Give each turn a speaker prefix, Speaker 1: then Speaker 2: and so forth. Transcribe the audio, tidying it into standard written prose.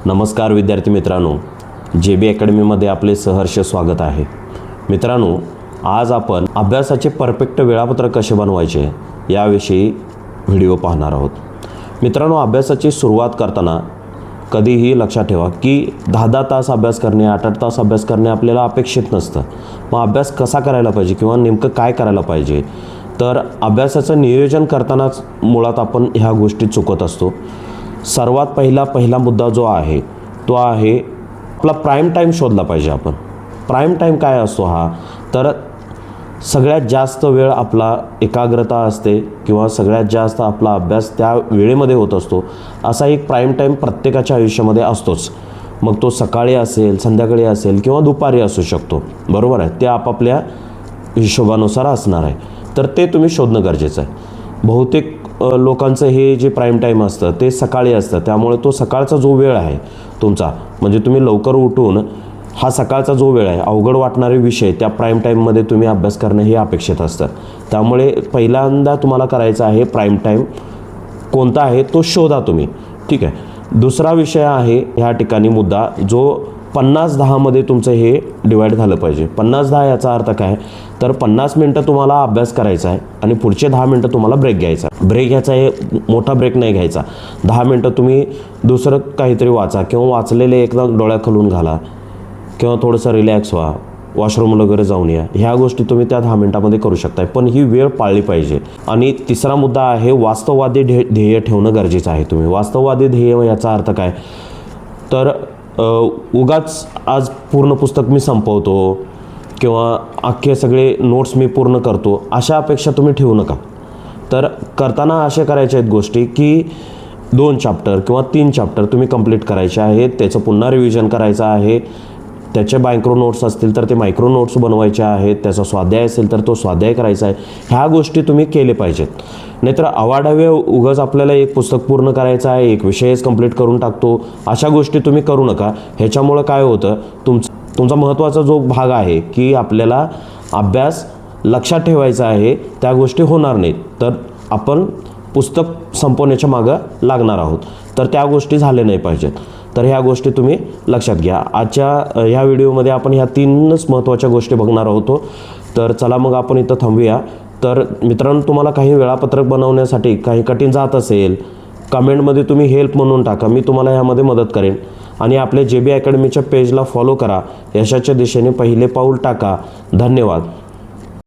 Speaker 1: नमस्कार विद्यार्थी मित्रांनो, JB अकॅडमीमध्ये आपले सहर्ष स्वागत आहे। मित्रांनो, आज आपण अभ्यासाचे परफेक्ट वेळापत्रक कसे बनवायचे याविषयी व्हिडिओ पाहणार आहोत। मित्रांनो, अभ्यासाची सुरुवात करताना कधीही लक्षात ठेवा की 10-10 तास अभ्यास करणे, 8-8 तास अभ्यास करणे आपल्याला अपेक्षित नसतं। मग अभ्यास कसा करायला पाहिजे किंवा नेमकं काय करायला पाहिजे, तर अभ्यासाचं नियोजन करतानाच मुळात आपण ह्या गोष्टी चुकत असतो। सर्वात पहिला मुद्दा जो आहे तो आहे आपला प्राइम टाइम शोधला पाहिजे आपण। प्राइम टाइम काय असतो हा, तर सगळ्यात जास्त वेळ आपला एकाग्रता असते किंवा सगळ्यात जास्त आपला अभ्यास त्या वेळेमध्ये होत असतो। असा एक प्राइम टाइम प्रत्येकाच्या आयुष्यामध्ये असतोच। मग तो सकाळी असेल, संध्याकाळी असेल किंवा दुपारी असू शकतो, बरोबर आहे। ते आपापल्या हिशोबानुसार असणार आहे, तर ते तुम्ही शोधणं गरजेचं आहे। बहुतेक लोकांचं हे जे प्राइम टाइम असतं ते सकाळी असतं, त्यामुळे तो सकाळचा जो वेळ आहे तुमचा, म्हणजे तुम्ही लवकर उठून हा सकाळचा जो वेळ आहे, अवघड वाटणारे विषय त्या प्राइम टाईममध्ये तुम्ही अभ्यास करणं हे अपेक्षित असतं। त्यामुळे पहिल्यांदा तुम्हाला करायचं आहे प्राइम टाईम कोणता आहे तो शोधा तुम्ही, ठीक आहे। दुसरा विषय आहे ह्या ठिकाणी मुद्दा जो 50-10 मध्ये तुमचं हे डिवाइड झालं पाहिजे। 50-10 याचा अर्थ काय, तर 50 मिनटं तुम्हाला अभ्यास करायचा आहे आणि पुढचे 10 मिनटं तुम्हाला ब्रेक घ्यायचा। ब्रेक घ्यायचा आहे, मोठा ब्रेक नाही घ्यायचा। 10 मिनटं तुम्ही दुसरं काहीतरी वाचा किंवा वाचलेले एकदम डोळ्याखालून घाला किंवा थोडंसं रिलॅक्स व्हा, वॉशरूम वगैरे जाऊन या। ह्या गोष्टी तुम्ही त्या 10 मिनटामध्ये करू शकता, पण ही वेळ पाळली पाहिजे। आणि तिसरा मुद्दा आहे वास्तववादी ध्येय ठेवणं गरजेचं आहे। तुम्ही वास्तववादी ध्येय याचा अर्थ काय, तर उगाच आज पूर्ण पुस्तक मी संपवतो किंवा अख्खे सगळे नोट्स मी पूर्ण करतो, अशा अपेक्षा तुम्ही ठेवू नका। तर करताना अशा करायच्या आहेत गोष्टी की 2 चॅप्टर किंवा 3 चॅप्टर तुम्ही कंप्लीट करायचे आहेत, त्याचं पुन्हा रिव्हिजन करायचं आहे। त्याचे मायक्रो नोट्स असतील तर ते मायक्रो नोट्स बनवायचे आहेत, त्याचा स्वाध्याय असेल तर तो स्वाध्याय करायचा आहे। ह्या गोष्टी तुम्ही केले पाहिजेत। नाहीतर अवाढव्य उगाच आपल्याला एक पुस्तक पूर्ण करायचं आहे, एक विषयच कंप्लीट करून टाकतो, अशा गोष्टी तुम्ही करू नका। ह्याच्यामुळं काय होतं, तुमचा महत्त्वाचा जो भाग आहे की आपल्याला अभ्यास लक्षात ठेवायचा आहे, त्या गोष्टी होणार नाहीत, तर आपण पुस्तक संपवण्याच्या मागं लागणार आहोत, तर त्या गोष्टी झाल्या नाही पाहिजेत। तर ह्या गोष्टी तुम्ही लक्षात घ्या। आजच्या ह्या व्हिडिओमध्ये आपण ह्या 3च महत्त्वाच्या गोष्टी बघणार आहोत। तर चला मग आपण इथं थांबूया। तर मित्रांनो, तुम्हाला काही वेळापत्रक बनवण्यासाठी काही कठीण जात असेल, कमेंटमध्ये तुम्ही हेल्प म्हणून टाका, मी तुम्हाला ह्यामध्ये मदत करेन। आणि आपल्या JB अकॅडमीच्या पेजला फॉलो करा, यशाच्या दिशेने पहिले पाऊल टाका। धन्यवाद।